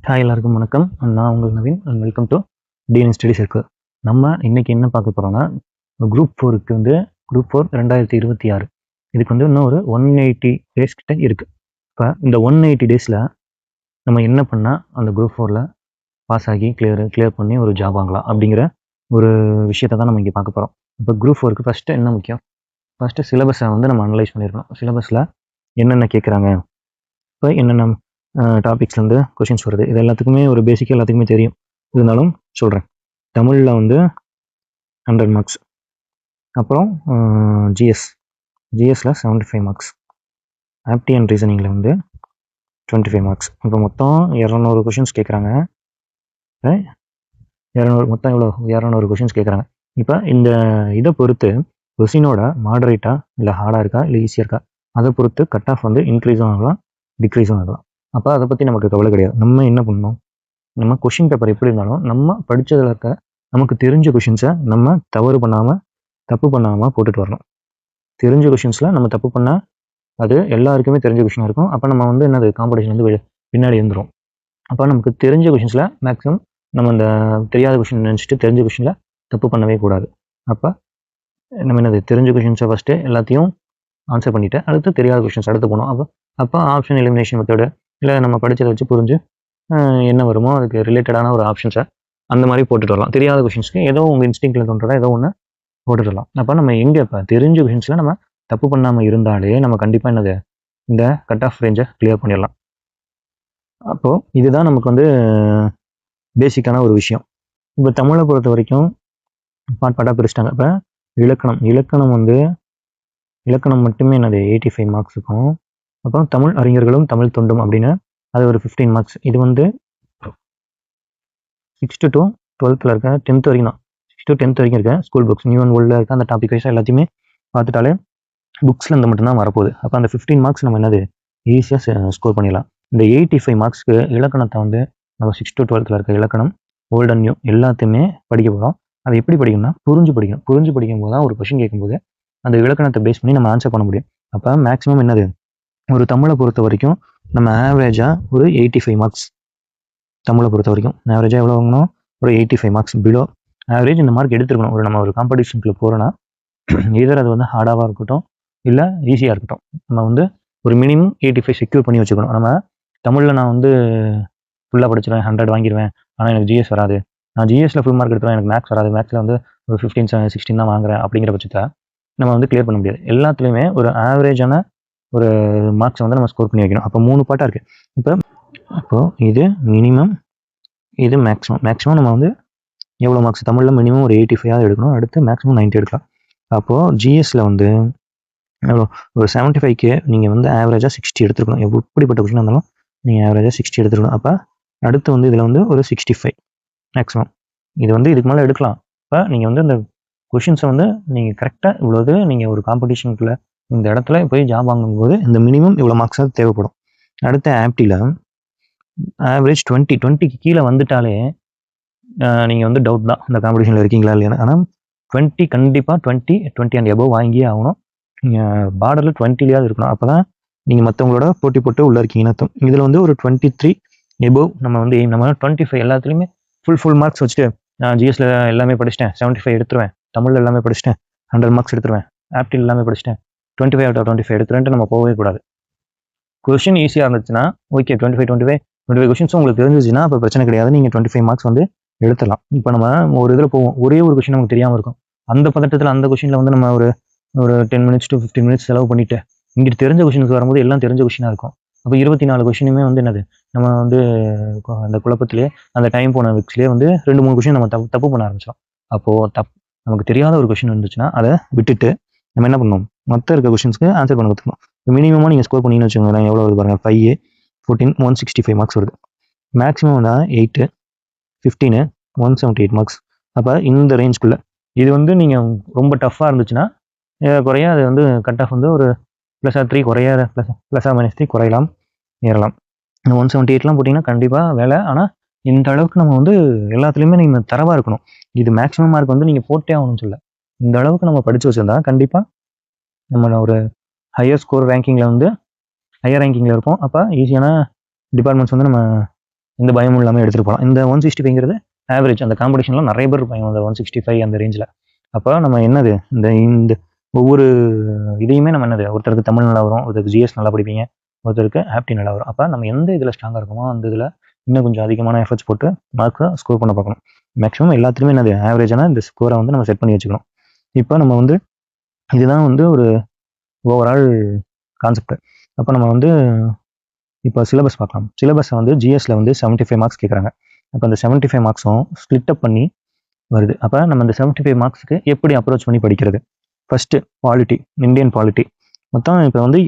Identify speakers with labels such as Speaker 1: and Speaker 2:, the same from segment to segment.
Speaker 1: Hi எல்லாருக்கும் வணக்கம். நான் உங்கள் Naveen and welcome to TN study circle. நம்ம இன்னைக்கு என்ன பார்க்க போகிறோம்னா, குரூப் ஃபோருக்கு வந்து குரூப் ஃபோர் 2026 இதுக்கு வந்து இன்னும் ஒரு 180 டேஸ் கிட்ட இருக்குது. இப்போ இந்த 180 டேஸில் நம்ம என்ன பண்ணால் அந்த குரூப் ஃபோரில் பாஸ் ஆகி கிளியர் பண்ணி ஒரு ஜாப் வாங்கலாம் அப்படிங்கிற ஒரு விஷயத்தை தான் நம்ம இங்கே பார்க்க போகிறோம். இப்போ குரூப் ஃபோருக்கு ஃபஸ்ட்டு என்ன முக்கியம்? ஃபஸ்ட்டு சிலபஸை வந்து நம்ம அனலைஸ் பண்ணியிருக்கணும். சிலபஸில் என்னென்ன கேட்குறாங்க, இப்போ என்னென்ன டாபிக்ஸ்லேருந்து கொஷின்ஸ் வருது, இது எல்லாத்துக்குமே ஒரு பேசிக்காக எல்லாத்துக்குமே தெரியும். இருந்தாலும் சொல்கிறேன். தமிழில் வந்து 100 மார்க்ஸ், அப்புறம் ஜிஎஸ்சில் 75 மார்க்ஸ், ஆப்டி அண்ட் ரீசனிங்கில் வந்து 25 மார்க்ஸ். இப்போ மொத்தம் 200 கொஷின்ஸ் கேட்குறாங்க. 200 மொத்தம் எவ்வளோ? 200 கொஷின்ஸ் கேட்குறாங்க. இப்போ இந்த இதை பொறுத்து கொஷினோட மாடரேட்டாக இல்லை ஹார்டாக இருக்கா இல்லை ஈஸியாக இருக்கா, அதை பொறுத்து கட் ஆஃப் வந்து இன்க்ரீஸும் ஆகலாம் டிக்ரீஸும் ஆகலாம். அப்போ அதை பற்றி நமக்கு கவலை கிடையாது. நம்ம என்ன பண்ணணும், நம்ம கொஷின் பேப்பர் எப்படி இருந்தாலும் நம்ம படித்ததில் இருக்க நமக்கு தெரிஞ்ச கொஷின்ஸை நம்ம தப்பு பண்ணாமல் போட்டுட்டு வரணும். தெரிஞ்ச கொஷின்ஸில் நம்ம தப்பு பண்ணால் அது எல்லாருக்குமே தெரிஞ்ச கொஷினாக இருக்கும். அப்போ நம்ம வந்து என்னது காம்படிஷன் வந்து பின்னாடி எழுந்துடும். அப்போ நமக்கு தெரிஞ்ச கொஷின்ஸில் மேக்ஸிமம் நம்ம அந்த தெரியாத கொஷின் நினச்சிட்டு தெரிஞ்ச கொஷினில் தப்பு பண்ணவே கூடாது. அப்போ நம்ம என்னது தெரிஞ்ச கொஷின்ஸை ஃபஸ்ட்டு எல்லாத்தையும் ஆன்சர் பண்ணிவிட்டு அடுத்து தெரியாத கொஷின்ஸ் அடுத்து போகணும். அப்போ ஆப்ஷன் எலிமினேஷன் மெத்தடு இல்லை நம்ம படித்ததை வச்சு புரிஞ்சு என்ன வருமோ அதுக்கு ரிலேட்டடான ஒரு ஆப்ஷன்ஸை அந்த மாதிரி போட்டுட்டு வரலாம். தெரியாத கொஷின்ஸ்க்கு ஏதோ உங்கள் இன்ஸ்டிங்க்டில் தோன்றதா ஏதோ ஒன்று போட்டுட்டு வரலாம். அப்போ நம்ம எங்கே இப்போ தெரிஞ்ச கொஷின்ஸில் நம்ம தப்பு பண்ணாமல் இருந்தாலே நம்ம கண்டிப்பாக என்னது இந்த கட் ஆஃப் ரேஞ்சை கிளியர் பண்ணிடலாம். அப்போது இதுதான் நமக்கு வந்து பேசிக்கான ஒரு விஷயம். இப்போ தமிழை பொறுத்த வரைக்கும் பாட்டாக பிரிச்சிட்டாங்க. இப்போ இலக்கணம் மட்டுமே என்னது 85 மார்க்ஸ் இருக்கும். அப்புறம் தமிழ் அறிஞர்களும் தமிழ் தொண்டும் அப்படின்னு அது ஒரு 15 மார்க்ஸ். இது வந்து 6th to 12th இருக்க 10th வரைக்கும் தான். 6th to 10th வரைக்கும் இருக்க ஸ்கூல் புக்ஸ் நியூ அண்ட் ஓல்டில் இருக்க அந்த டாபிக் வைஸாக எல்லாத்தையுமே பார்த்துட்டாலே புக்ஸில் இந்த மட்டும்தான் வரப்போகுது. அப்போ அந்த 15 மார்க்ஸ் நம்ம என்னது ஈஸியாக ஸ்கோர் பண்ணிடலாம். இந்த 85 மார்க்ஸ்க்கு இலக்கணத்தை வந்து நம்ம 6th to 12th இருக்க இலக்கணம் ஓல்டு அண்ட் நியூ எல்லாத்தையுமே படிக்க போகிறோம். அதை எப்படி படிக்கணும்னா புரிஞ்சு படிக்கும் போது தான் ஒரு கொஷின் கேட்கும்போது அந்த இலக்கணத்தை பேஸ் பண்ணி நம்ம ஆன்சர் பண்ண முடியும். அப்போ மேக்ஸிமம் என்னது ஒரு தமிழை பொறுத்த வரைக்கும் நம்ம ஆவரேஜாக ஒரு 85 மார்க்ஸ், தமிழை பொறுத்த வரைக்கும் ஆவரேஜாக எவ்வளோ வாங்கணும், ஒரு 85 மார்க்ஸ் பிலோ ஆவரேஜ் இந்த மார்க் எடுத்துருக்கணும். நம்ம ஒரு காம்படிஷனுக்குள்ள போகிறோன்னா இதர் அது வந்து ஹார்டாக இருக்கட்டும் இல்லை ஈஸியாக இருக்கட்டும், நம்ம வந்து ஒரு மினிமம் 85 செக்யூர் பண்ணி வச்சுக்கணும். நம்ம தமிழில் நான் வந்து ஃபுல்லாக படிச்சிருவேன், 100 வாங்கிடுவேன், ஆனால் எனக்கு ஜிஎஸ் வராது, நான் ஜிஎஸ்சில் ஃபுல் மார்க் எடுத்துருவேன், எனக்கு மேக்ஸ் வராது, மேக்ஸில் வந்து ஒரு 15-16 தான் வாங்குறேன் அப்படிங்கிற பட்சத்தை நம்ம வந்து கிளியர் பண்ண முடியாது. எல்லாத்துலேயுமே ஒரு ஆவரேஜான ஒரு மார்க்ஸை வந்து நம்ம ஸ்கோர் பண்ணி வைக்கணும். அப்போ 3 பாட்டாக இருக்குது. இப்போது இது மினிமம், இது மேக்ஸிமம் நம்ம வந்து எவ்வளோ மார்க்ஸ் தமிழில் மினிமம் ஒரு 85 எடுக்கணும், அடுத்து மேக்ஸிமம் 90 எடுக்கலாம். அப்போது ஜிஎஸ்சில் வந்து எவ்வளோ ஒரு 75க்கு நீங்கள் வந்து ஆவரேஜாக 60 எடுத்துருக்கணும். எப்படிப்பட்ட கொஷினாக இருந்தாலும் நீங்கள் ஆவரேஜாக 60 எடுத்துருக்கணும். அப்போ அடுத்து வந்து இதில் வந்து ஒரு 65 மேக்ஸிமம், இது வந்து இதுக்கு மேலே எடுக்கலாம். இப்போ நீங்கள் வந்து இந்த கொஷின்ஸை வந்து நீங்கள் கரெக்டாக இவ்வளோது நீங்கள் ஒரு காம்படிஷனுக்குள்ளே இந்த இடத்துல போய் ஜாப் வாங்கும்போது இந்த மினிமம் இவ்வளோ மார்க்ஸாக தேவைப்படும். அடுத்த ஆப்டியில் ஆவரேஜ் 20க்கு கீழே வந்துட்டாலே நீங்கள் வந்து டவுட் தான் இந்த காம்படிஷனில் இருக்கீங்களா இல்லையா. ஆனால் 20 கண்டிப்பாக 20 அண்ட் எபோவ் வாங்கியே ஆகணும். நீங்கள் பார்டரில் 20லேயாவது இருக்கணும். அப்போ தான் நீங்கள் மற்றவங்களோட போட்டி போட்டு உள்ளே இருக்கீங்கன்னு அர்த்தம். இதில் வந்து ஒரு 23 எபோவ் நம்ம வந்து நம்ம 25 எல்லாத்துலேயுமே ஃபுல் மார்க்ஸ் வச்சுட்டு நான் ஜிஎஸ்சில் எல்லாமே படிச்சிட்டேன், 75 எடுத்துருவேன், தமிழில் எல்லாமே படிச்சிட்டேன், 100 மார்க்ஸ் எடுத்துருவேன், ஆப்டில் எல்லாமே படிச்சிட்டேன், 25 out of 25 எடுத்துருன்ட்டு நம்ம போகவே கூடாது. கொஷின் ஈஸியாக இருந்துச்சுன்னா ஓகே, 25 கொஷின்ஸும் உங்களுக்கு தெரிஞ்சிச்சுன்னா அப்போ பிரச்சனை கிடையாது, நீங்கள் 25 மார்க்ஸ் வந்து எடுத்துடலாம். இப்போ நம்ம ஒரு இதில் போவோம், ஒரே ஒரு கொஷின் நமக்கு தெரியாமல் இருக்கும், அந்த பதட்டத்தில் அந்த கொஷினில் வந்து நம்ம ஒரு 10 minutes to 15 minutes செலவு பண்ணிவிட்டு இங்கிட்டு தெரிஞ்ச கொஷினுக்கு வரும்போது எல்லாம் தெரிஞ்ச கொஷினாக இருக்கும். அப்போ 24 கொஷினுமே வந்து என்னது நம்ம வந்து அந்த குழப்பத்திலே அந்த டைம் போன விக்ஸ்லேயே வந்து 2-3 கொஷின் நம்ம தப்பு பண்ண ஆரம்பிச்சோம். அப்போது நமக்கு தெரியாத ஒரு கொஷின் இருந்துச்சுன்னா அதை விட்டுட்டு நம்ம என்ன பண்ணணும், மற்ற இருக்க கொஷின்ஸ்க்கு ஆன்சர் பண்ண கற்றுக்கணும். மினிமமாக நீங்கள் ஸ்கோர் பண்ணிங்கன்னு வச்சுக்கோங்களேன், எவ்வளோ வருது பாருங்கள், 5, 14, 165 மார்க்ஸ் வருது. மேக்ஸிமம் தான் 8, 15, 178 மார்க்ஸ். அப்போ இந்த ரேஞ்சுக்குள்ளே இது வந்து நீங்கள் ரொம்ப டஃப்பாக இருந்துச்சுன்னா குறைய அது வந்து கட் ஆஃப் வந்து ஒரு +3 குறைய +3 குறையலாம் ஏறலாம். 178லாம் போட்டிங்கன்னா கண்டிப்பாக வேலை. ஆனால் இந்த அளவுக்கு நம்ம வந்து எல்லாத்துலேயுமே நீங்கள் தரவாக இருக்கணும். இது மேக்ஸிமம் மார்க் வந்து நீங்கள் போட்டே ஆகணும்னு சொல்ல, இந்த அளவுக்கு நம்ம படித்து வச்சுருந்தா கண்டிப்பாக நம்ம ஒரு ஹையர் ரேங்கிங்கில் இருப்போம். அப்போ ஈஸியான டிபார்ட்மெண்ட்ஸ் வந்து நம்ம இந்த பயமும் இல்லாமல் எடுத்துகிட்டு போகலாம். இந்த 165ங்கிறது ஆவரேஜ். அந்த காம்படிஷனில் நிறைய பேர் இருப்பாங்க அந்த 165 அந்த ரேஞ்சில். அப்போ நம்ம என்னது இந்த இந்த ஒவ்வொரு இதையுமே நம்ம என்னது, ஒருத்தருக்கு தமிழ் நல்லா வரும், ஒருத்தருக்கு ஜிஎஸ் நல்லா படிப்பீங்க, ஒருத்தருக்கு ஆப்டி நல்லா வரும். அப்போ நம்ம எந்த இதில் ஸ்ட்ராங்காக இருக்குமோ அந்த இதில் இன்னும் கொஞ்சம் அதிகமான எஃபர்ட்ஸ் போட்டு மார்க்கை ஸ்கோர் பண்ண பார்க்கணும். மேக்ஸிமம் எல்லாத்துலேயுமே என்னது ஆவரேஜான இந்த ஸ்கோரை வந்து நம்ம செட் பண்ணி வச்சுக்கணும். இப்போ நம்ம வந்து இதுதான் வந்து ஒரு ஓவரால் கான்செப்ட். அப்போ நம்ம வந்து இப்போ சிலபஸ் பார்க்கலாம். சிலபஸை வந்து ஜிஎஸ்ல வந்து 75 மார்க்ஸ் கேட்குறாங்க. அப்போ அந்த 75 மார்க்ஸும் ஸ்ப்ளிட் அப் பண்ணி வருது. அப்போ நம்ம இந்த 75 மார்க்ஸுக்கு எப்படி அப்ரோச் பண்ணி படிக்கிறது? ஃபஸ்ட்டு பாலிட்டி, இந்தியன் பாலிட்டி மொத்தம் இப்போ வந்து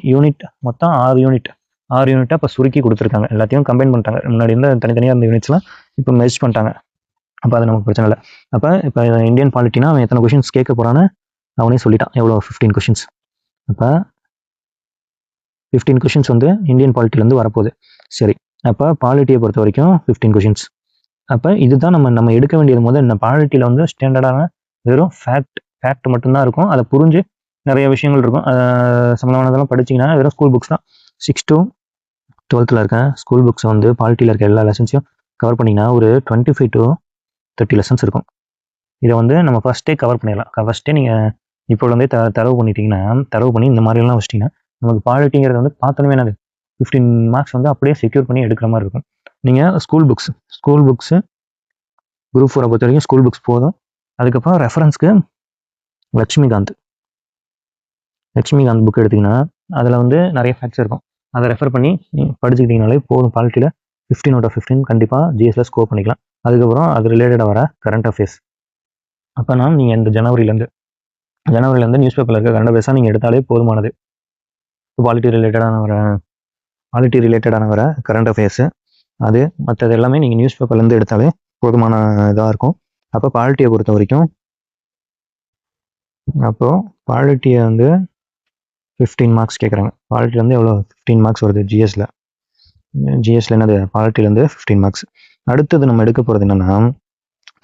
Speaker 1: மொத்தம் 6 யூனிட்டாக இப்போ சுருக்கி கொடுத்துருக்காங்க. எல்லாத்தையும் கம்பைன் பண்ணிட்டாங்க. முன்னாடி இருந்த தனித்தனியாக இருந்த யூனிட்ஸ்லாம் இப்போ மெர்ஜ் பண்ணிட்டாங்க. அப்போ அது நமக்கு பிரச்சனை இல்லை. இப்போ இந்தியன் பாலிட்டினா அவன் எத்தனை கொஷின்ஸ் கேட்க போகிறான்னு அவனே சொல்லிட்டான். எவ்வளோ 15 கொஷின்ஸ். அப்போ 15 கொஷின்ஸ் வந்து இந்தியன் பாலிட்டிலேருந்து வரப்போகுது. சரி, அப்போ பாலிட்டியை பொறுத்த வரைக்கும் 15 கொஷின்ஸ். அப்போ இதுதான் நம்ம எடுக்க வேண்டியது. முதல் இந்த பாலிட்டியில் வந்து ஸ்டாண்டர்டான வெறும் ஃபேக்ட் மட்டும்தான் இருக்கும். அதை புரிஞ்சு நிறைய விஷயங்கள் இருக்கும். சம்மந்தமானதெல்லாம் படிச்சிங்கன்னா வெறும் ஸ்கூல் புக்ஸ் தான். 6 to 12th இருக்க ஸ்கூல் புக்ஸ் வந்து பாலிட்டியில் இருக்க எல்லா லெசன்ஸையும் கவர் பண்ணிங்கன்னா ஒரு 25 to 30 லெசன்ஸ் இருக்கும். இதை வந்து நம்ம ஃபஸ்ட்டே கவர் பண்ணிடலாம். ஃபஸ்ட்டே நீங்கள் இப்போ வந்து தரவு பண்ணிட்டீங்கன்னா, தரவு பண்ணி இந்த மாதிரிலாம் வச்சிட்டிங்கன்னா நமக்கு பாலிட்டிங்கிறது வந்து பார்த்தோன்னே என்னது 15 மார்க்ஸ் வந்து அப்படியே செக்யூர் பண்ணி எடுக்கிற மாதிரி இருக்கும். நீங்கள் ஸ்கூல் புக்ஸு குரூப் 4 பொறுத்த வரைக்கும் ஸ்கூல் புக்ஸ் போதும். அதுக்கப்புறம் ரெஃபரன்ஸ்க்கு லக்ஷ்மிகாந்த் புக் எடுத்திங்கன்னா அதில் வந்து நிறைய ஃபேக்ட்ஸ் இருக்கும். அதை ரெஃபர் பண்ணி படிச்சுக்கிட்டிங்கனாலே போதும். பாலிட்டியில் 15 out of 15 கண்டிப்பாக ஜிஎஸ்ல ஸ்கோர் பண்ணிக்கலாம். அதுக்கப்புறம் அது ரிலேட்டடாக வர கரண்ட் அஃபேர்ஸ். அப்போனா நீங்கள் இந்த ஜனவரிலேருந்து நியூஸ் பேப்பரில் இருக்க கரண்ட் அஃபேர்ஸாக நீங்கள் எடுத்தாலே போதுமானது. பாலிட்டி ரிலேட்டடான வர கரண்ட் அஃபேர்ஸு அது மற்றது எல்லாமே நீங்கள் நியூஸ் பேப்பர்லேருந்து எடுத்தாலே போதுமான இதாக இருக்கும். அப்போ பாலிட்டியை பொறுத்த வரைக்கும் அப்போது பாலிட்டியை வந்து 15 மார்க்ஸ் கேட்குறாங்க. பாலிட்டிலேருந்து எவ்வளோ 15 மார்க்ஸ் வருது ஜிஎஸ்ல என்னது பாலிட்டிலேருந்து 15 மார்க்ஸ். அடுத்தது நம்ம எடுக்க போகிறது என்னென்னா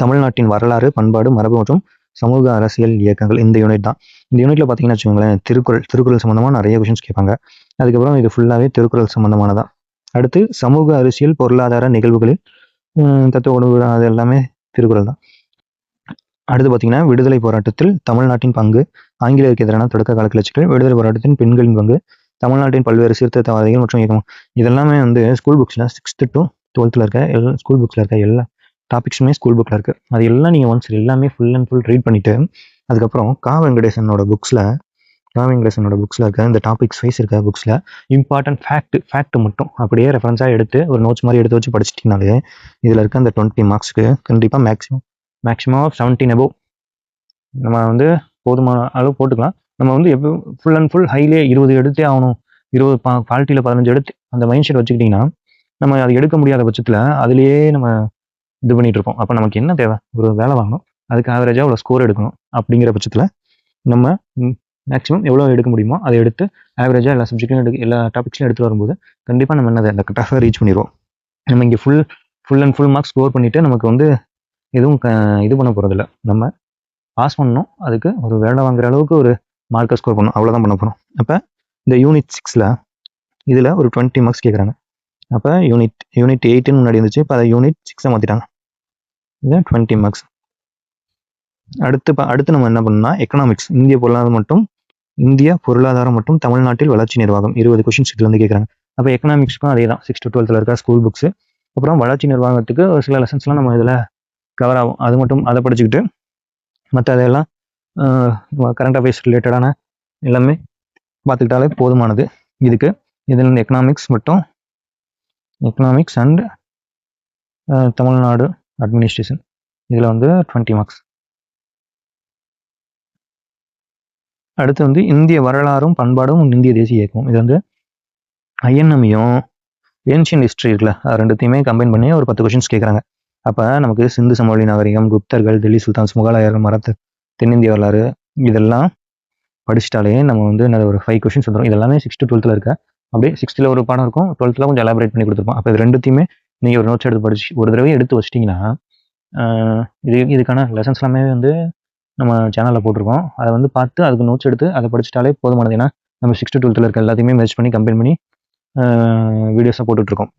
Speaker 1: தமிழ்நாட்டின் வரலாறு, பண்பாடு, மரபு மற்றும் சமூக அரசியல் இயக்கங்கள். இந்த யூனிட் தான். இந்த யூனிட்ல பார்த்தீங்கன்னா வச்சுக்கோங்களேன், திருக்குறள் சம்மந்தமாக நிறைய கொஷின்ஸ் கேட்பாங்க. அதுக்கப்புறம் இது ஃபுல்லாகவே திருக்குறள் சம்மந்தமானதான். அடுத்து சமூக அரசியல் பொருளாதார நிகழ்வுகளில் தத்துவ உணவு, அது எல்லாமே திருக்குறள் தான். அடுத்து பார்த்தீங்கன்னா விடுதலை போராட்டத்தில் தமிழ்நாட்டின் பங்கு, ஆங்கிலேயருக்கு எதிரான தொடக்க கால கிளர்ச்சிகள், விடுதலை போராட்டத்தின் பெண்களின் பங்கு, தமிழ்நாட்டின் பல்வேறு சீர்திருத்தவாதிகள் மற்றும் இயக்கம். இதெல்லாமே வந்து ஸ்கூல் புக்ஸில் 6th to 12th இருக்க ஸ்கூல் புக்ஸில் இருக்க எல்லா டாபிக்ஸுமே ஸ்கூல் புக்கில் இருக்குது. அது எல்லாம் நீங்கள் ஒன்ஸ் எல்லாமே ஃபுல் அண்ட் ஃபுல் ரீட் பண்ணிவிட்டு அதுக்கப்புறம் கா வெங்கடேசனோட புக்ஸில் இருக்க இந்த டாபிக்ஸ் வைஸ் இருக்க புக்ஸில் இம்பார்ட்டன்ட் ஃபேக்ட் மட்டும் அப்படியே ரெஃபரன்ஸாக எடுத்து ஒரு நோட்ஸ் மாதிரி எடுத்து வச்சு படிச்சிட்டிங்கனாலே இதில் இருக்க அந்த 20 மார்க்ஸ்க்கு கண்டிப்பாக மேக்ஸிமம் 17 above நம்ம வந்து போதுமான அளவு போட்டுக்கலாம். நம்ம வந்து எப்போ ஃபுல் அண்ட் ஃபுல் ஹைலே 20 எடுத்தே ஆகணும், 20 பாலிட்டியில் 15 எடுத்து அந்த மைண்ட் செட் வச்சுக்கிட்டிங்கன்னா நம்ம அது எடுக்க முடியாத பட்சத்தில் அதுலேயே நம்ம இது பண்ணிட்டு இருப்போம். அப்போ நமக்கு என்ன தேவை? ஒரு வேலை வாங்கணும், அதுக்கு ஆவரேஜாக அவ்வளோ ஸ்கோர் எடுக்கணும். அப்படிங்கிற பட்சத்தில் நம்ம மேக்ஸிமம் எவ்வளோ எடுக்க முடியுமோ அதை எடுத்து ஆவரேஜாக எல்லா சப்ஜெக்ட்லையும் எல்லா டாபிக்ஸ்லையும் எடுத்து வரும்போது கண்டிப்பாக நம்ம என்னது அந்த கட் ஆஃபை ரீச் பண்ணிடுவோம். நம்ம இங்கே full and full marks score பண்ணிவிட்டு நமக்கு வந்து எதுவும் இது பண்ண போகிறதில்ல. நம்ம பாஸ் பண்ணணும், அதுக்கு ஒரு வேலை வாங்குற அளவுக்கு ஒரு மார்க்கை ஸ்கோர் பண்ணணும், அவ்வளோதான் பண்ண போகிறோம். அப்போ இந்த யூனிட் 6ல் இதில் ஒரு 20 மார்க்ஸ் கேட்குறாங்க. அப்போ யூனிட் 8 முன்னாடி இருந்துச்சு, இப்போ அதை யூனிட் 6 மாற்றிட்டாங்க. இது 20 மார்க்ஸ். அடுத்து நம்ம என்ன பண்ணோம்னா எக்கனாமிக்ஸ், இந்திய பொருளாதாரம் மற்றும் தமிழ்நாட்டில் வளர்ச்சி நிர்வாகம். 20 கொஷின்ஸ் இதுலேருந்து கேட்குறாங்க. அப்போ எக்கனாமிக்ஸ்க்கும் அதே தான். 6th to 12th இருக்க ஸ்கூல் புக்ஸு. அப்புறம் வளர்ச்சி நிர்வாகத்துக்கு ஒரு சில லெசன்ஸ்லாம் நம்ம இதில் கவர் ஆகும். அது மட்டும் அதை படிச்சுக்கிட்டு மற்ற அதெல்லாம் கரண்ட் அஃபேர்ஸ் ரிலேட்டடான எல்லாமே பார்த்துக்கிட்டாலே போதுமானது. இதில் எக்கனாமிக்ஸ் அண்ட் தமிழ்நாடு அட்மினிஸ்ட்ரேஷன் இதில் வந்து 20 மார்க்ஸ். அடுத்து வந்து இந்திய வரலாறும் பண்பாடும் இந்திய தேசிய இயக்கமும். இது வந்து ஐஎன்எம்மையும் ஏன்ஷியன்ட் ஹிஸ்ட்ரி இருக்குல்ல, அது ரெண்டுத்தையுமே கம்பைன் பண்ணி ஒரு 10 கொஷின்ஸ் கேட்குறாங்க. அப்போ நமக்கு சிந்து சமவெளி நாகரிகம், குப்தர்கள், டெல்லி சுல்தான்ஸ், முகலாயர்கள், தென்னிந்திய வரலாறு இதெல்லாம் படிச்சிட்டாலே நம்ம வந்து ஒரு 5 கொஷின்ஸ் வந்துடும். இதெல்லாமே 6th to 12th இருக்க. அப்படியே 6th ஒரு பாடம் இருக்கும், 12th கொஞ்சம் எலாபரேட் பண்ணி கொடுத்துருப்போம். அப்போ இது ரெண்டுத்தையுமே நீங்கள் ஒரு நோட்ஸ் எடுத்து படிச்சு ஒரு தடவை எடுத்து வச்சிட்டிங்கன்னா இதுக்கான லெசன்ஸ் எல்லாமே வந்து நம்ம சேனலில் போட்டிருக்கோம். அதை வந்து பார்த்து அதுக்கு நோட்ஸ் எடுத்து அதை படிச்சிட்டாலே போதுமானது. ஏன்னா நம்ம 6th to 12th இருக்க எல்லாத்தையுமே மெர்ஜ் பண்ணி கம்பைன் பண்ணி வீடியோஸாக போட்டுட்ருக்கோம்.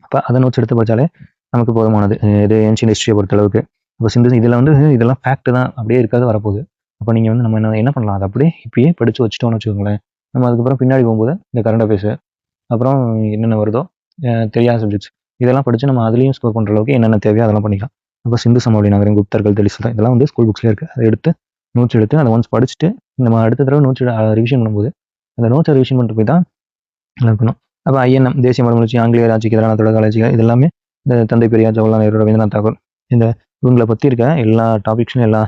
Speaker 1: அப்போ அதை நோட்ஸ் எடுத்து படித்தாலே நமக்கு போதுமானது. இது ஏன்ஷியன்ட் ஹிஸ்ட்ரியை பொறுத்தளவுக்கு. இப்போ சிந்து இதில் வந்து இதெல்லாம் ஃபேக்ட் தான், அப்படியே இருக்காது வரப்போகுது. அப்போ நீங்கள் வந்து நம்ம என்ன பண்ணலாம், அதை அப்படியே இப்பயே படித்து வச்சுட்டோம்னு வச்சுக்கோங்களேன். நம்ம அதுக்கப்புறம் பின்னாடி போகும்போது இந்த கரண்ட் அஃபேர்ஸு, அப்புறம் என்னென்ன வருதோ தெரியாத சப்ஜெக்ட்ஸ், இதெல்லாம் படித்து நம்ம அதுலேயும் ஸ்கோர் பண்ணுற அளவுக்கு என்னென்ன தேவையோ அதெல்லாம் பண்ணிக்கலாம். அப்போ சிந்து சமவெளி நகரம், குப்தர்கள், தெளிசுதான், இதெல்லாம் வந்து ஸ்கூல் புக்ஸ்லேயே இருக்குது. அதை எடுத்து நோட்ஸ் எடுத்து அதை ஒன்ஸ் படிச்சுட்டு நம்ம அடுத்த தடவை நோட்ஸ் ரிவிஷன் பண்ணும்போது அந்த நோட்ஸை ரிவிஷன் பண்ணிட்டு போய் தான் இருக்கணும். அப்போ ஐஎன்எம், தேசிய மறுமலர்ச்சி, ஆங்கிலேய ஆட்சிக்கு எதிரான தொடர் ஆட்சிகள், இது எல்லாமே இந்த தந்தை பெரியார், ஜவஹர்லால் நேரு, ரவீந்திரநாத் தாகூர், இந்த இவங்களை பற்றி இருக்க எல்லா டாபிக்ஸும் எல்லா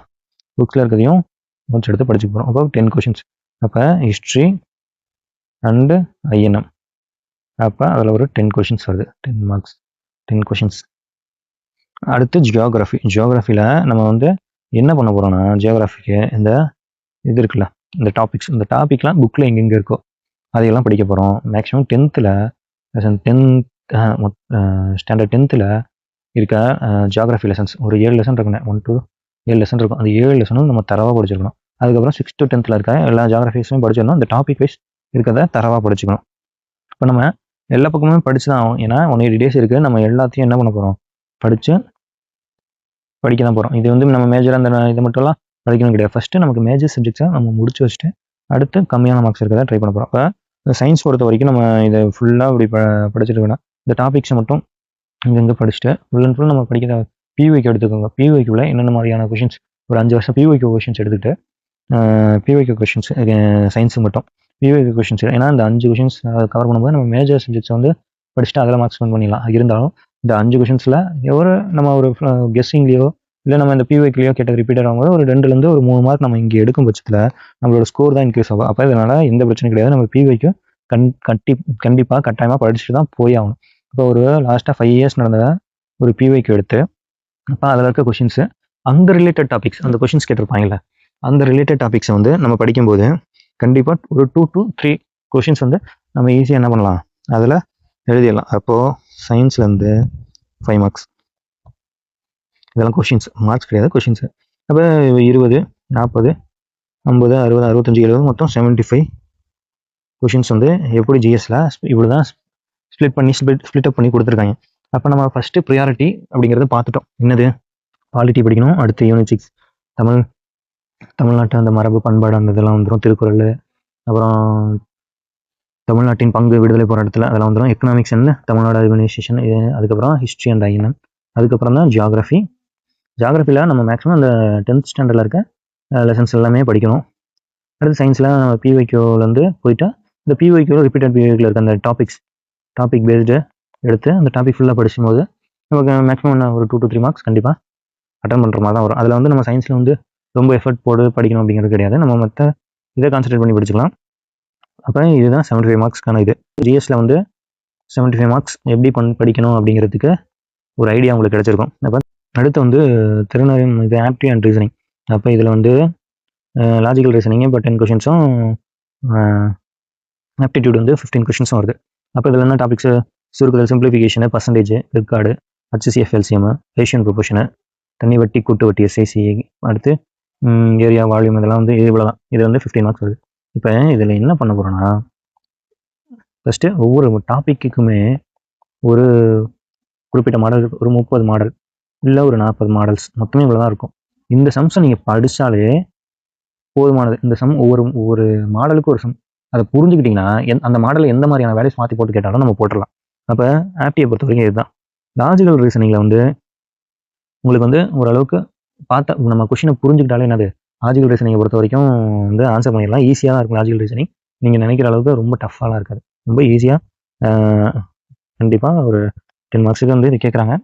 Speaker 1: புக்ஸில் இருக்கிறதையும் நோட்ஸ் எடுத்து படிச்சுக்க போகிறோம். அப்போ 10 கொஷின்ஸ். அப்போ ஹிஸ்ட்ரி அண்டு ஐஎன்எம், அப்போ அதில் ஒரு 10 கொஷின்ஸ் வருது. 10 மார்க்ஸ், 10 கொஷின்ஸ். அடுத்து ஜியோகிராஃபியில் நம்ம வந்து என்ன பண்ண போகிறோம்னா, ஜியோகிராஃபிக்கு இந்த இது இருக்குல்ல, இந்த டாபிக்லாம் புக்கில் எங்கெங்கே இருக்கோ அதையெல்லாம் படிக்க போகிறோம். மேக்ஸிமம் 10th ஸ்டாண்டர்ட் 10th இருக்க ஜியோகிராஃபி லெசன்ஸ் ஒரு 7 லெசன் இருக்குண்ணே, 1 to 7 லெசன் இருக்கும். அந்த 7 லெசனும் நம்ம தரவாக படிச்சிருக்கணும். அதுக்கப்புறம் 6th to 10th இருக்க எல்லா ஜியோகிராஃபிஸும் படிச்சிடணும். இந்த டாபிக் வைஸ் இருக்கிறத தரவாக படிச்சுக்கணும். இப்போ நம்ம எல்லா பக்கமுமே படிச்சு தான் ஆகும். ஏன்னா 180 days இருக்குது. நம்ம எல்லாத்தையும் என்ன பண்ண போகிறோம், படிக்க தான் போகிறோம். இது வந்து நம்ம மேஜராக அந்த இதை மட்டும்லாம் படிக்கணும் கிடையாது. ஃபஸ்ட்டு நமக்கு மேஜர் சப்ஜெக்ட்ஸை நம்ம முடிச்சு வச்சுட்டு அடுத்து கம்மியான மார்க்ஸ் இருக்கிறத ட்ரை பண்ண போகிறோம். இப்போ சயின்ஸ் பொறுத்த வரைக்கும் நம்ம இதை ஃபுல்லாக இப்படி படிச்சுட்டு வேணாம், இந்த டாபிக்ஸை மட்டும் இங்கங்கே படிச்சுட்டு ஃபுல் அண்ட் ஃபுல் நம்ம படிக்கிற பிஒய்க்கு எடுத்துக்கோங்க. பிஒய்க்குள்ள என்னென்ன மாதிரியான கொஷின்ஸ், ஒரு 5 வருஷம் பிஒய்க்கு கொஷின்ஸ் எடுத்துக்கிட்டு பிஒய்க்கு கொஷின்ஸ் சயின்ஸுக்கு மட்டும் பிஒய்க்கு கொஷின்ஸ், ஏன்னா இந்த 5 கொஷின்ஸ் கவர் பண்ணும்போது நம்ம மேஜர் சப்ஜெக்ட்ஸ் வந்து படிச்சுட்டு அதில் மார்க்ஸ் ஸ்பெண்ட் பண்ணிடலாம். இருந்தாலும் இந்த 5 கொஷின்ஸில் நம்ம ஒரு கெஸ்ஸிங்லேயோ இல்லை நம்ம இந்த பிஒய்க்குலையோ கேட்டது ரிப்பீட்டட் ஆகும்போது ஒரு 2லேருந்து ஒரு 3 மார்க் நம்ம இங்கே எடுக்கும் பட்சத்தில் நம்மளோட ஸ்கோர் தான் இன்க்ரீஸ் ஆகும். அப்போ இதனால் எந்த பிரச்சனையும் கிடையாது. நம்ம பிஒய்க்கு கண்டிப்பாக கட்டாயமாக படிச்சுட்டு தான் போய் ஆகணும். இப்போ ஒரு லாஸ்ட்டாக 5 years நடந்த ஒரு பிஒய்க்கு எடுத்து அப்போ அதில் இருக்க கொஷின்ஸு அந்த ரிலேட்டட் டாபிக்ஸ், அந்த கொஷின்ஸ் கேட்டிருப்பாங்கல்ல, அந்த ரிலேட்டட் டாபிக்ஸை வந்து நம்ம படிக்கும்போது கண்டிப்பாக ஒரு 2 to 3 கொஷின்ஸ் வந்து நம்ம ஈஸியாக என்ன பண்ணலாம், அதில் எழுதிடலாம். அப்போது சயின்ஸ்லேருந்து 5 மார்க்ஸ், இதெல்லாம் கொஷின்ஸ், மார்க்ஸ் கிடையாது, கொஷின்ஸு. அப்போ 20, 40, 50, 60, 65, 70 மொத்தம் 75 கொஷின்ஸ் வந்து எப்படி ஜிஎஸ்ல இப்படி தான் ஸ்ப்ளிட் அப் பண்ணி கொடுத்துருக்காங்க. அப்போ நம்ம ஃபஸ்ட்டு ப்ரியாரிட்டி அப்படிங்கிறத பார்த்துட்டோம். என்னது, பாலிட்டி படிக்கணும். அடுத்து யூனிட் 6 தமிழ்நாட்டு அந்த மரபு பண்பாடு அந்த இதெல்லாம் வந்துடும். திருக்குறள், அப்புறம் தமிழ்நாட்டின் பங்கு விடுதலை போராட்டத்தில் அதெல்லாம் வந்துடும். எக்கனாமிக்ஸ் அண்ட் தமிழ்நாடு ஆர்கனைசேஷன், இது. அதுக்கப்புறம் ஹிஸ்ட்ரி அண்ட் ஐஎன்எம், அதுக்கப்புறம் தான் ஜியாகிரஃபியில் நம்ம மேக்ஸிமம் அந்த 10th ஸ்டாண்டர்டில் இருக்க லெசன்ஸ் எல்லாமே படிக்கணும். அடுத்து சயின்ஸில் நம்ம பிஒய்க்யூலேருந்து போயிட்டு இந்த பிஒய்க்யூவில் ரிப்பீட்டட் பிஒய்க்கில் இருக்க அந்த டாபிக் பேஸ்டு எடுத்து அந்த டாபிக் ஃபுல்லாக படிக்கும்போது நமக்கு மேக்ஸிமம் ஒரு 2 to 3 மார்க்ஸ் கண்டிப்பாக அட்டன் பண்ணுற மாதிரி தான் வரும். அதில் வந்து நம்ம சயின்ஸில் வந்து ரொம்ப எஃபர்ட் போட்டு படிக்கணும் அப்படிங்கிறது கிடையாது. நம்ம மற்ற இதை கான்சன்ட்ரேட் பண்ணி படிச்சுக்கலாம். அப்போ இதுதான் 75 மார்க்ஸ்க்கான இது. ஜிஎஸ்ல வந்து 75 மார்க்ஸ் எப்படி படிக்கணும் அப்படிங்கிறதுக்கு ஒரு ஐடியா உங்களுக்கு கிடைச்சிருக்கும். அப்போ அடுத்து வந்து திருநெல்வேலி இது ஆப்டி அண்ட் ரீசனிங். அப்போ இதில் வந்து லாஜிக்கல் ரீசனிங் இப்போ 10 கொஷின்ஸும் ஆப்டிடியூட் வந்து 15 கொஷின்ஸும் வருது. அப்போ இதில் என்ன டாபிக்ஸு, சுருக்குதல், simplification, percentage, record, HCF, LCM, ரேஷியன் ப்ரொபோர்ஷனு, தண்ணி வட்டி, கூட்டு வட்டி, SIC, அடுத்து ஏரியா, வால்யூம், இதெல்லாம் வந்து இவ்வளோதான். இது வந்து 15 மார்க்ஸ் வருது. இப்போ இதில் என்ன பண்ண போகிறோன்னா, ஃபஸ்ட்டு ஒவ்வொரு டாப்பிக்குமே ஒரு குறிப்பிட்ட மாடல், ஒரு 30 மாடல் இல்லை ஒரு 40 மாடல்ஸ், மொத்தமே இவ்வளோ தான் இருக்கும். இந்த சம்ஸை நீங்கள் படித்தாலே போதுமானது. இந்த சம் ஒவ்வொரு மாடலுக்கு ஒரு சம், அதை புரிஞ்சுக்கிட்டிங்கன்னா அந்த மாடலில் எந்த மாதிரியான வேல்யூஸ் மாற்றி போட்டு கேட்டாலும் நம்ம போட்டுடலாம். அப்போ ஆப்டியை பொறுத்த வரைக்கும் இதுதான். லாஜிக்கல் ரீசனிங்கில் வந்து உங்களுக்கு வந்து ஓரளவுக்கு பார்த்தா நம்ம கொஷினை புரிஞ்சுக்கிட்டாலே என்னது, லாஜிக்கல் ரீசனிங்கை பொறுத்த வரைக்கும் வந்து ஆன்சர் பண்ணிடலாம். ஈஸியாக தான் இருக்கும் லாஜிக்கல் ரீசனிங். நீங்கள் நினைக்கிற அளவுக்கு ரொம்ப டஃப்பாலாம் இருக்காது, ரொம்ப ஈஸியாக. கண்டிப்பாக ஒரு 10 மார்க்ஸுக்கு வந்து இது கேட்குறாங்க,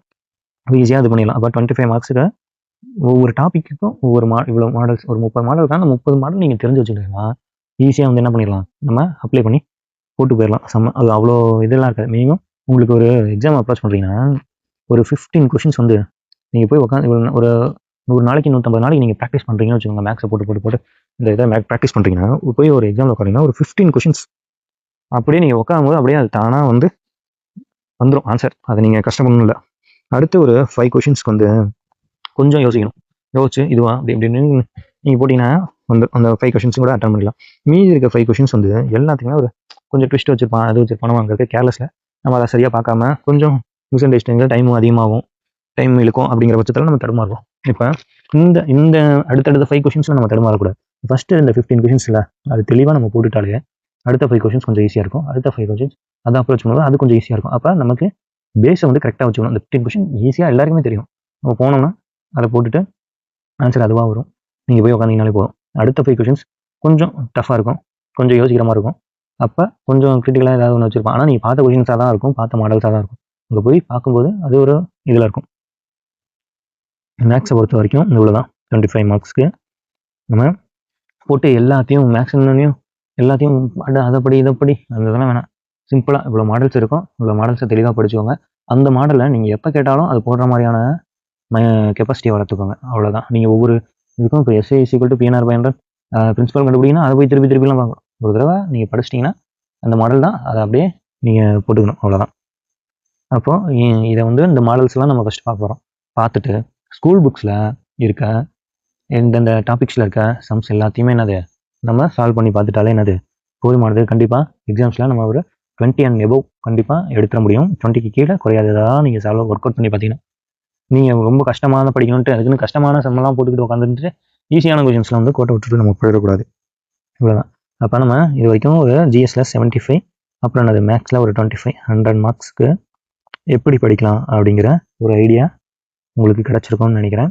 Speaker 1: ஈஸியாக இது பண்ணிடலாம். அப்போ 25 மார்க்ஸுக்கு ஒவ்வொரு டாப்பிக்கும் ஒவ்வொரு இவ்வளோ மாடல்ஸ், ஒரு 30 மாடல் இருக்காங்க. அந்த 30 மாடல் நீங்கள் தெரிஞ்சு வச்சுக்கிட்டீங்கன்னா ஈஸியாக வந்து என்ன பண்ணிடலாம், நம்ம அப்ளை பண்ணி போட்டு போயிடலாம். அது அவ்வளோ இதெல்லாம் இருக்காது. மினிமம் உங்களுக்கு ஒரு எக்ஸாம் அப்ரோச் பண்ணுறீங்கன்னா ஒரு 15 கொஷின்ஸ் வந்து நீங்கள் போய் உட்காந்து ஒரு 100 நாளைக்கு 150 நாளைக்கு நீங்கள் ப்ராக்டிஸ் பண்ணுறீங்கன்னு வச்சுக்கோங்க. மேக்ஸை போட்டு இந்த இதை ப்ராக்டிஸ் பண்ணுறீங்கன்னா போய் ஒரு எக்ஸாமில் உட்காந்தீங்கன்னா ஒரு 15 கொஷின்ஸ் அப்படியே நீங்கள் உட்காரும் போது அப்படியே அது தானாக வந்து வந்துடும் ஆன்சர். அதை நீங்கள் கஷ்டப்படணும் இல்லை. அடுத்து ஒரு 5 கொஷின்ஸ்க்கு வந்து கொஞ்சம் யோசிக்கணும். யோசிச்சு இதுவா அப்படின்னு நீங்கள் போட்டிங்கன்னா வந்து அந்த 5 கொஷின்ஸும் கூட அட்டன் பண்ணிடலாம். மீதி இருக்க 5 கொஷின்ஸ் வந்து எல்லாத்துக்குமே ஒரு கொஞ்சம் ட்விஸ்ட் வச்சுருப்பான், அது வச்சுருப்பான். அங்கே இருக்க கேர்லெஸில் நம்ம அதை சரியாக பார்க்காம கொஞ்சம் மிஸ் டைமில் டைமும் அதிகமாகும், டைம் இழுக்கும். அப்படிங்கிற பட்சத்தில் நம்ம தடுமாறுவோம். இப்போ இந்த இந்த அடுத்தடுத்த 5 கொஷின்ஸில் நம்ம தடுமாறக்கூடாது. ஃபஸ்ட்டு இந்த 15 கொஷின்ஸில் அது தெளிவாக நம்ம போட்டுட்டாலே அடுத்த 5 கொஷின்ஸ் கொஞ்சம் ஈஸியாக இருக்கும். அடுத்த 5 கொஷின்ஸ் அதை அப்ரோச் பண்ணும்போது அது கொஞ்சம் ஈஸியாக இருக்கும். அப்போ நமக்கு பேஸை வந்து கரெக்டாக வச்சுக்கணும். இந்த 15 கொஷின் ஈஸியாக எல்லாருக்குமே தெரியும். நம்ம போனோம்னா அதை போட்டுட்டு ஆன்சர் அதுவாக வரும். நீங்கள் போய் உட்காந்தீங்கனாலே போதும். அடுத்த 5 கொஷின்ஸ் கொஞ்சம் டஃப்பாக இருக்கும், கொஞ்சம் யோசிக்கிற மாதிரி இருக்கும். அப்போ கொஞ்சம் கிரிட்டிக்கலாக ஏதாவது ஒன்று வச்சுருப்பான். ஆனால் நீங்கள் பார்த்த கொஷின்ஸாக தான் இருக்கும், பார்த்த மாடல்ஸாக தான் இருக்கும். அங்கே போய் பார்க்கும்போது அது ஒரு இதில் இருக்கும். மேக்ஸை பொறுத்த வரைக்கும் இவ்வளோ தான். 25 மார்க்ஸ்க்கு நம்ம போட்டு எல்லாத்தையும் மேக்ஸிமையும் எல்லாத்தையும் அதைப்படி இதைப்படி அந்த இதெல்லாம் வேணாம். சிம்பிளாக இவ்வளோ மாடல்ஸ் இருக்கும், இவ்வளோ மாடல்ஸை தெளிவாக படிச்சுக்கோங்க. அந்த மாடலை நீங்கள் எப்போ கேட்டாலும் அது போடுற மாதிரியான கெப்பாசிட்டியை வளர்த்துக்கோங்க. அவ்வளோதான். நீங்கள் ஒவ்வொரு இதுக்கும் இப்போ எஸ்ஐ = PNR/100 பிரின்சிபல் கண்டுபிடிங்கன்னா அதை போய் திருப்பிலாம் பார்க்கணும். ஒரு தடவை நீங்கள் படிச்சிட்டிங்கன்னா அந்த மாடல் தான், அதை அப்படியே நீங்கள் போட்டுக்கணும். அவ்வளோதான். அப்போது இதை வந்து இந்த மாடல்ஸ்லாம் நம்ம ஃபஸ்ட்டு பார்க்க போகிறோம். பார்த்துட்டு ஸ்கூல் புக்ஸில் இருக்க எந்தெந்த டாபிக்ஸில் இருக்க சம்ஸ் எல்லாத்தையுமே என்னது நம்ம சால்வ் பண்ணி பார்த்துட்டாலே என்னது போதுமானது. கண்டிப்பாக எக்ஸாம்ஸில் நம்ம ஒரு 20 and above கண்டிப்பாக எடுத்துட முடியும். 20க்கு கீழே குறையாததாக நீங்கள் சால்வ் ஒர்க் அவுட் பண்ணி பார்த்தீங்கன்னா, நீங்கள் ரொம்ப கஷ்டமான படிக்கணுன்ட்டு அதுக்குன்னு கஷ்டமான சம்மெல்லாம் போட்டுக்கிட்டு உட்காந்துட்டு ஈஸியான கொஷின்ஸில் வந்து கோட்டை விட்டுட்டு நம்ம போயிடக்கூடாது. இவ்வளோதான். அப்போ நம்ம இது வரைக்கும் ஒரு ஜிஎஸ்ல 75, அப்புறம் என்னது மேக்ஸில் ஒரு 25, 100 மார்க்ஸ்க்கு எப்படி படிக்கலாம் அப்படிங்கிற ஒரு ஐடியா உங்களுக்கு கிடச்சிருக்கும்னு நினைக்கிறேன்.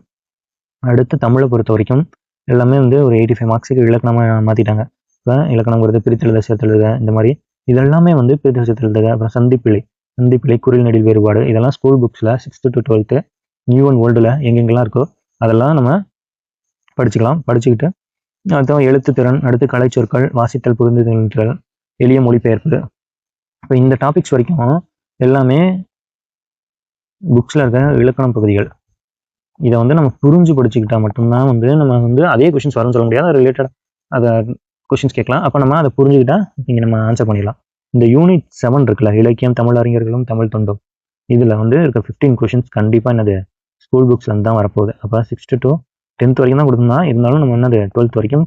Speaker 1: அடுத்து தமிழை பொறுத்த வரைக்கும் எல்லாமே வந்து ஒரு 85 மார்க்ஸுக்கு இலக்கணமாக மாற்றிட்டாங்க. இப்போ இலக்கணங்கிறது பிரித்தெழுத, சேர்த்தெழுத, இந்த மாதிரி இதெல்லாமே வந்து பிரித்தெழுத, சேர்த்தெழுத, அப்புறம் சந்திப்பிழை, குறில் நெடில் வேறுபாடு, இதெல்லாம் ஸ்கூல் புக்ஸில் 6th to 12th new and ஓல்டில் எங்கெங்கெல்லாம் இருக்கோ அதெல்லாம் நம்ம படிச்சுக்கலாம். படிச்சுக்கிட்டு அடுத்த எழுத்துத்திறன், அடுத்து கலைச்சொற்கள், வாசித்தல், புரிந்துதல், எளிய மொழிபெயர்ப்பு, இப்போ இந்த டாபிக்ஸ் வரைக்கும் எல்லாமே புக்ஸில் இருக்க இலக்கணம் பகுதிகள். இதை வந்து நம்ம புரிஞ்சு படிச்சுக்கிட்டா மட்டும்தான் வந்து நம்ம வந்து அதே கொஷின்ஸ் வரும்னு சொல்ல முடியாது, ரிலேட்டடாக அதை கொஷின்ஸ் கேட்கலாம். அப்போ நம்ம அதை புரிஞ்சுக்கிட்டா நீங்கள் நம்ம ஆன்சர் பண்ணிடலாம். இந்த யூனிட் 7 இருக்குல்ல, இலக்கியம், தமிழ் அறிஞர்களும் தமிழ் தொண்டும், இதில் வந்து இருக்க 15 கொஷின்ஸ் கண்டிப்பாக என்னது ஸ்கூல் புக்ஸ்லேருந்து தான் வரப்போகுது. அப்போ 6th to 10th வரைக்கும் தான் கொடுத்துருந்தா, இருந்தாலும் நம்ம என்னது 12th வரைக்கும்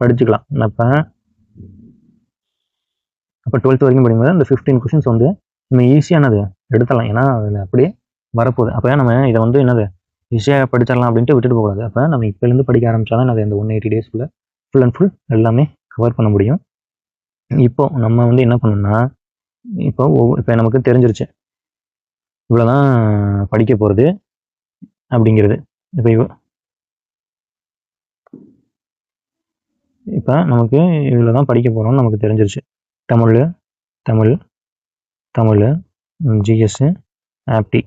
Speaker 1: படிச்சுக்கலாம். அப்போ 12th வரைக்கும் படிக்கும்போது அந்த 15 கொஷின்ஸ் வந்து நம்ம ஈஸியானது எடுத்துடலாம். ஏன்னா அதில் அப்படியே வரப்போகுது. அப்போ நம்ம இதை வந்து என்னது ஈஸியாக படிச்சிடலாம் அப்படின்ட்டு விட்டுட்டு போகக்கூடாது. அப்போ நம்ம இப்போலேருந்து படிக்க ஆரம்பித்தா தான் அந்த 180 டேஸ்க்குள்ளே ஃபுல் அண்ட் ஃபுல் எல்லாமே கவர் பண்ண முடியும். இப்போது நம்ம வந்து என்ன பண்ணணும்னா, இப்போ நமக்கு தெரிஞ்சிருச்சு இவ்வளோதான் படிக்க போகிறது அப்படிங்கிறது. இப்போ நமக்கு இவ்வளோ தான் படிக்க போகிறோம்னு நமக்கு தெரிஞ்சிருச்சு. தமிழ் ஜிஎஸ் ஆப்டி,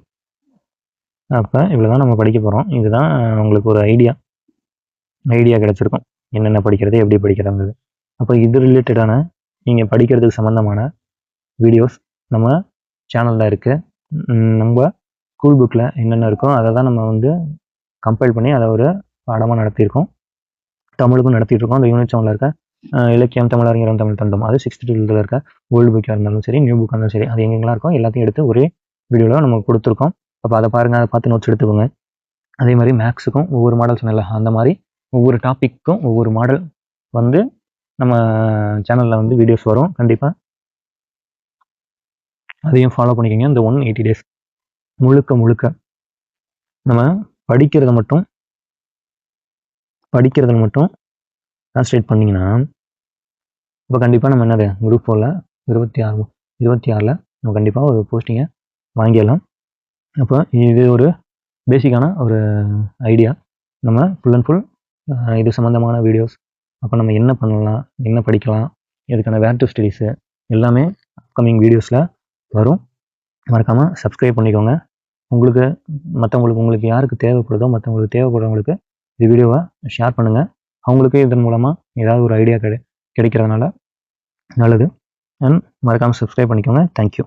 Speaker 1: அப்போ இவ்வளோ தான் நம்ம படிக்க போகிறோம். இதுதான் உங்களுக்கு ஒரு ஐடியா கிடச்சிருக்கும் என்னென்ன படிக்கிறது, எப்படி படிக்கிறதுங்கிறது. அப்போ இது ரிலேட்டடான நீங்கள் படிக்கிறதுக்கு சம்மந்தமான வீடியோஸ் நம்ம சேனலில் இருக்குது. நம்ம ஸ்கூல் புக்கில் என்னென்ன இருக்கோ அதை தான் நம்ம வந்து கம்பைல் பண்ணி அதை ஒரு பாடமாக நடத்தியிருக்கோம். தமிழுக்கும் நடத்திட்டு இருக்கோம். அந்த யூனிட் 7ல் இருக்க இலக்கியம், தமிழ் அறிஞரும் தமிழ் தொண்டும், அது 6th to 12th இருக்க ஓல்டு புக்காக இருந்தாலும் சரி, நியூ புக்காக இருந்தாலும் சரி, அது எங்கெங்கெல்லாம் இருக்கும் எல்லாத்தையும் எடுத்து ஒரே வீடியோவில் நம்ம கொடுத்துருக்கோம். அப்போ அதை பாருங்கள், அதை பார்த்து நோட்ஸ் எடுத்துக்கோங்க. அதே மாதிரி மேக்ஸுக்கும் ஒவ்வொரு மாடல் சொன்னல, அந்த மாதிரி ஒவ்வொரு டாப்பிக்கும் ஒவ்வொரு மாடல் வந்து நம்ம சேனலில் வந்து வீடியோஸ் வரும். கண்டிப்பாக அதையும் ஃபாலோ பண்ணிக்கோங்க. இந்த 180 டேஸ் முழுக்க நம்ம படிக்கிறத மட்டும் கான்சன்ட்ரேட் பண்ணிங்கன்னா இப்போ கண்டிப்பாக நம்ம என்னது குரூப் 4ல் 26ல் நம்ம கண்டிப்பாக ஒரு போஸ்டிங்கை வாங்கிடலாம். அப்போ இது ஒரு பேசிக்கான ஒரு ஐடியா. நம்ம ஃபுல் அண்ட் ஃபுல் இது சம்மந்தமான வீடியோஸ், அப்போ நம்ம என்ன பண்ணலாம், என்ன படிக்கலாம், இதுக்கான வேர் டு ஸ்டடீஸு எல்லாமே அப்கமிங் வீடியோஸில் வரும். மறக்காமல் சப்ஸ்கிரைப் பண்ணிக்கோங்க. உங்களுக்கு யாருக்கு தேவைப்படுதோ மற்றவங்களுக்கு தேவைப்படுறவங்களுக்கு இந்த வீடியோவை ஷேர் பண்ணுங்கள். அவங்களுக்கு இதன் மூலமாக ஏதாவது ஒரு ஐடியா கிடைக்கிறதுனால நல்லது. அண்ட் மறக்காமல் சப்ஸ்கிரைப் பண்ணிக்கோங்க. தேங்க்யூ.